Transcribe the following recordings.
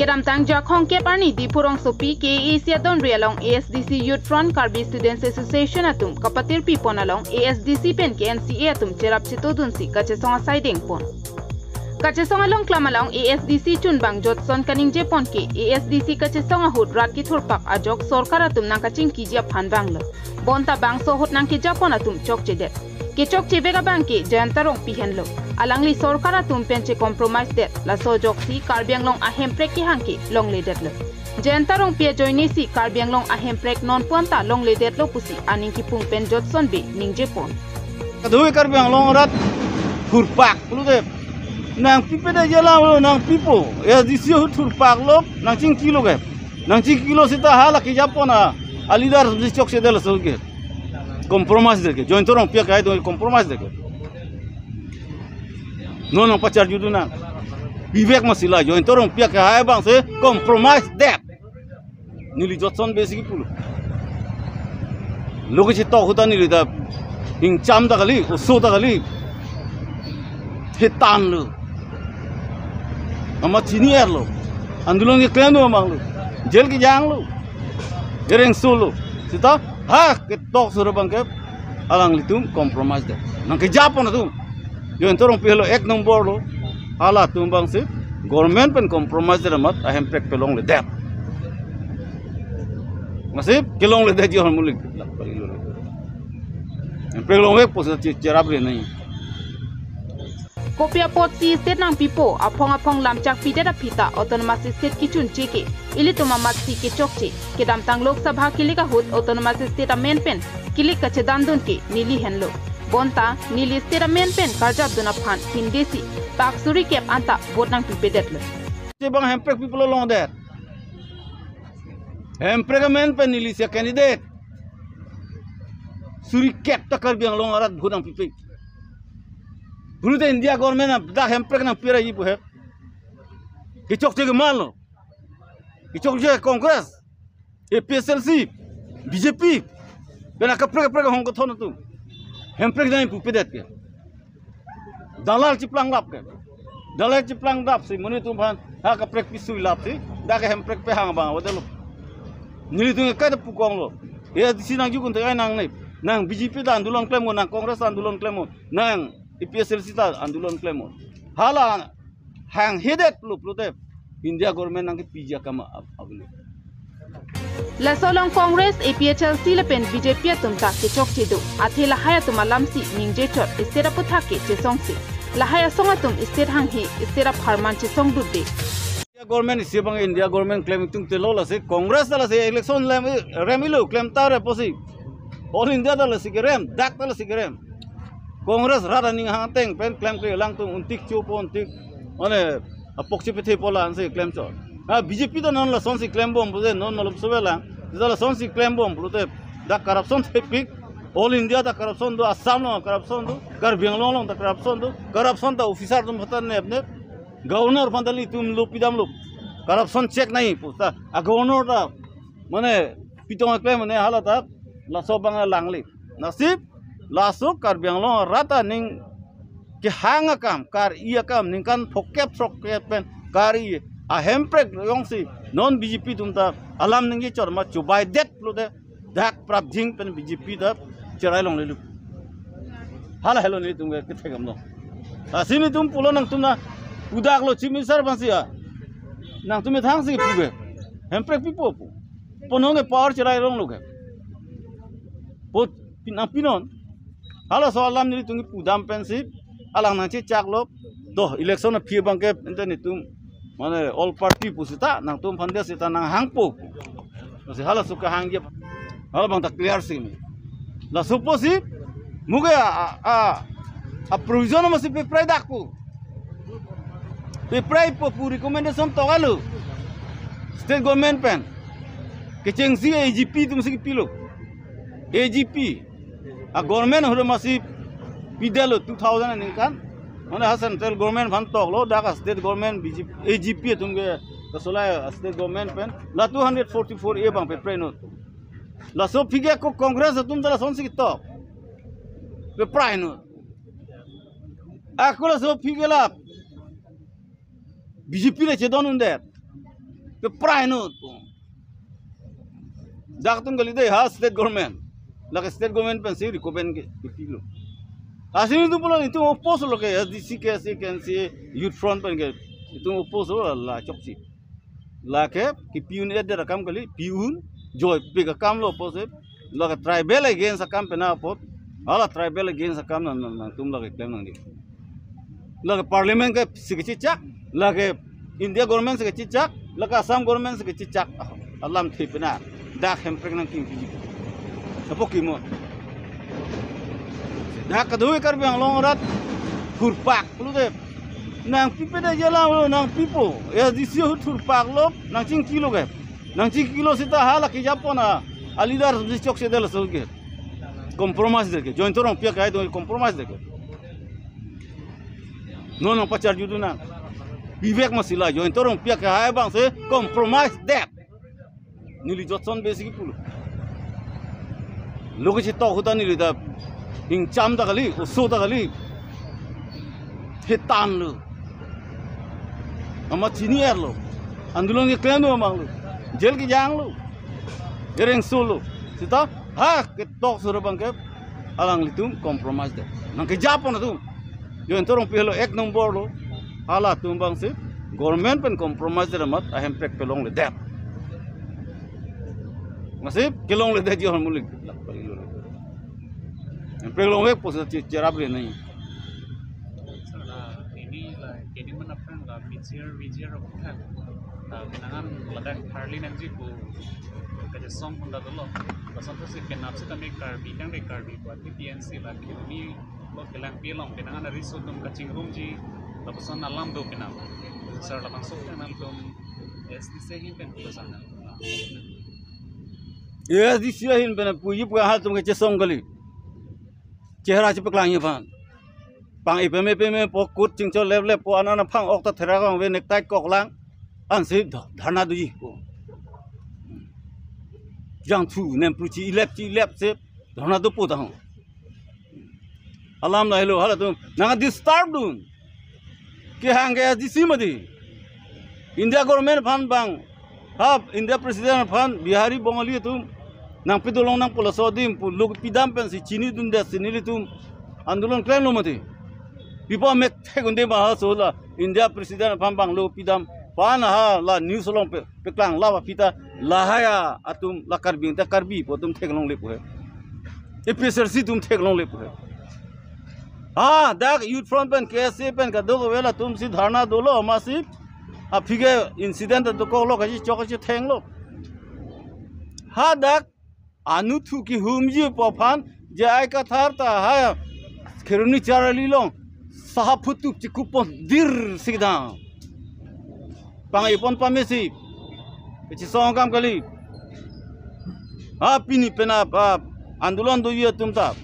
Kedam tang jakong ke parni di purong sopi ke Asia don realong ASDC Youth Front Karbi Students Association atum kapatir pi ponalong ASDC pen ke NCA atum cerap citodun si kacesong siding pon. Kacesong along klamalong ASDC chunbang Jotson kaning Jepon ke ASDC kacesong ahut rat ki thurpak ajok sorkar atum nang kaching kijia phanbang lo. Bonta bang so hot nang ke Japon atum chok cedet. Ke chok chebega bang ke jantarong pihen lo. Alangli sorkar atum penche compromise det la so jok si karbiang long ahem prek ki hangki long le det lo. Jantarong pia joini si karbiang long ahem prek non puanta long le det lo pusi aning ki pung pen Jotson be ning Jepon. Kadui karbiang long rat thurpak lu de nang pipe da jala lo nang pipo ya disio thurpak lo nang ching kilo ge nang ching kilo sita hala ki Japona alidar dis chok se del so ge compromise de ge jointorong pia kai do compromise de ge non pacar judu na bivek masila jointorong pia kai bang se compromise de nili Jotson basic pulu logo chi to huta nili da ing cham da gali uso da gali hitan lo ama senior lo andulong ke klan lo mang lo jel ki jang lo gereng solo sita ha ke tok sura bang ke alang litum compromise de nang ke Japon tu yo entorong pelo ek nombor lo ala tum bang se government pen compromise de mat ahem prek pelong le de masih kelong le de ji hon mulik prek long ek pos cerap le nahi Kopia pot si state nang pipo apong lamchak pide da pita autonomous state ki chun cheke ilito mamat si ke chokche kedam tang lok sabha kilika hut autonomous state men pen kilik kache dandun ke nili henlo bonta nili state men pen karjab duna phan hindesi pak suri kep anta vot nang pipe detlo che bang hemprek people long der hemprek men pen nili se candidate suri kep takar biang long arat gunang pipe Bulu India government dah hemprek nang pira ibu he. Kicok je malo. Kicok je Congress. PSLC, BJP. Bena kaprek hong ko thon tu. Hemprek nang pu pedet ke. Dalal ciplang lap ke. Dalal ciplang lap si muni tu ban ha kaprek pisui lap si. Da ke hemprek pe hang bang wadelo. Nili tu ka pu kong lo. Ya di sinang ju kun te nang nei. Nang BJP da andulon claim nang Congress andulon claim nang PSLC ta andulon claim hala hang hedet lu India government nang pija kama abulu la solong Congress APHLC le pen BJP tumta ke chok chedo athela haya tuma lamsi ningje chot istera putha ke chesongsi la haya songa tum ister hang he istera pharman chesong dudde government sebang India government claim tung te lo la se Congress la se election remilu claim ta re posi all India la se rem dak la se rem Congress rada ning hang teng pen claim ke lang tung untik chupo untik one apokchi pe the pola an se claim cho ha BJP da non la son si claim bom buze non malum sobela da son si claim bom brute da corruption the pik all India da corruption do Assam no corruption do gar bengalong long da corruption da officer tum hatan ne apne governor pandali tum lo pidam lo corruption check nahi pusta a governor da mane pitong claim ne halata la so bang langli nasib lasu kar bianglong rata ning ke hanga kam kar iya kam ning kan thokep pen kari a hemprek yong si non BJP tumta alam ning ye chorma chubai det lu de dak prap jing pen BJP da cherai long le lu hala hello ni tum ke thegam no asini tum pulo nang tumna udak lo chimin sar bansia nang tum thang si puge hemprek pipo pononge power cherai long lu ke pot pinon Halo soal lam ni tungi pudam pensip alang nanti cak lo doh election na phi bangke ente ni tum mane all party pusita nang tum phande sita nang hangpo si hala suka hangye hala bang ta clear sing la suppose muge a provision masi pe pray dakku pe pray po pu recommendation to galu state government pen ke chengsi AGP tum si pilo AGP a government hore masih pidalo 2000 ni kan mana central government van tok lo da state government BJP AGP tumge kasola state government pen la 244 e bang pe preno la so fige ko congress tum dala son sik to pe preno aku la so fige la BJP le chedon under ke prino dak tum gali dei ha state government la state government pen se recommend ke pilo asini tu pula itu oppose lo ke SDC ke se youth front pen ke itu oppose la chokchi la ke ki piun ed da kam gali piun joy pe ka kam lo oppose la ke tribal against kam pena pot ala tribal against kam na tum la ke claim nang di la ke parliament ke sikchi chak la ke India government se ke chak la ke Assam government se ke chak alam thi pena dak hem pregnant kim ki apo ki mo dak ka doi kar bang long rat thurpak lu de nang pipe da jala lo nang pipo ya disio thurpak lo nang ching kilo ke nang ching kilo sita hala ki japona alidar chok se del so ke compromise de ke joint rong pia kai do compromise de ke no pachar judu na vivek masila joint rong pia kai bang se compromise de nili jotson basic pulu logo chi to huta nili da ing cham da gali uso da gali hitan lu ama senior lo andulon ke claim lo mang lu jel ki jang lu gereng solo sita ha ke tok sura bang ke alang litum compromise de nang ke japon tu joint rong pelo ek number lo hala tum bang se government pen compromise de mat ahem pek pelong le de masih kelong le deji orang mulik, pelong ek pos cerap le nahi. Ini lah, ini mana pun lah vizir aku kan, nangan ladang Harley nanti ku kerja som pun dah dulu, pasal tu sih kenapa sih kami karbi, kan dek karbi buat PNC lah, kini lo kelang pelong, kenangan dari sutum kacing rumji, lepas tu alam do kenapa, secara langsung kan alam SDC ini kan kita sana. Yes, this year in Pena Puyi Puha to get a song gully. Chehra Chipaklang Yapan. Pang Ipeme Peme, Pokut, Chincho level, Puana Pang Octa Terragon, when a tight cocklang, and said Danadu. Young two, Nempuchi, Lepsi, Donado put down. Alam Nilo Halatum, now this stardom. Kihanga this simadi. India government fan bang. Hab India president fan Bihari Bongali tum. Nang pitulong nang pulasodim pulug pidam pen si chini dunda sinilitum andulon claim lo mati pipo mek thegunde ma sola India president phambang lo pidam pan ha la news long pe klang la pita la haya atum la karbing ta karbi potum theglong le puhe epsrc tum theglong le puhe ha dak youth front pen kse pen ka dogo wela tum si dharna dolo masi a phige incident to ko lo ka ji chok chi theng lo ha dak anu thu ki humji pophan jai ka thar ta ha khiruni charali long sahaputu chikupon dir sidang pangai pon pamesi chi songkam kali ha pini pena pa andulon do ye tumta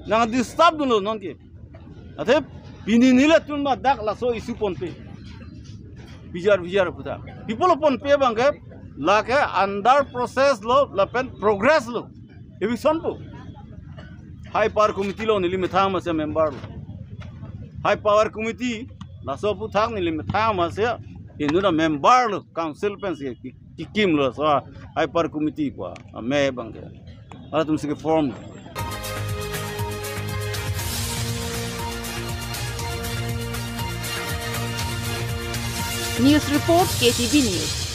nang disturb dulo non ke athe pini nile tumma dak la so isu pon pe bijar puta people pon pe bangke like under process lo lapen progress lo eviction po high power committee lo nili methang ma se member lo high power committee la so pu thak nili methang ma se inuna member lo council pen se kim lo so high power committee pa me bang ke ala tum se form News report KTV News.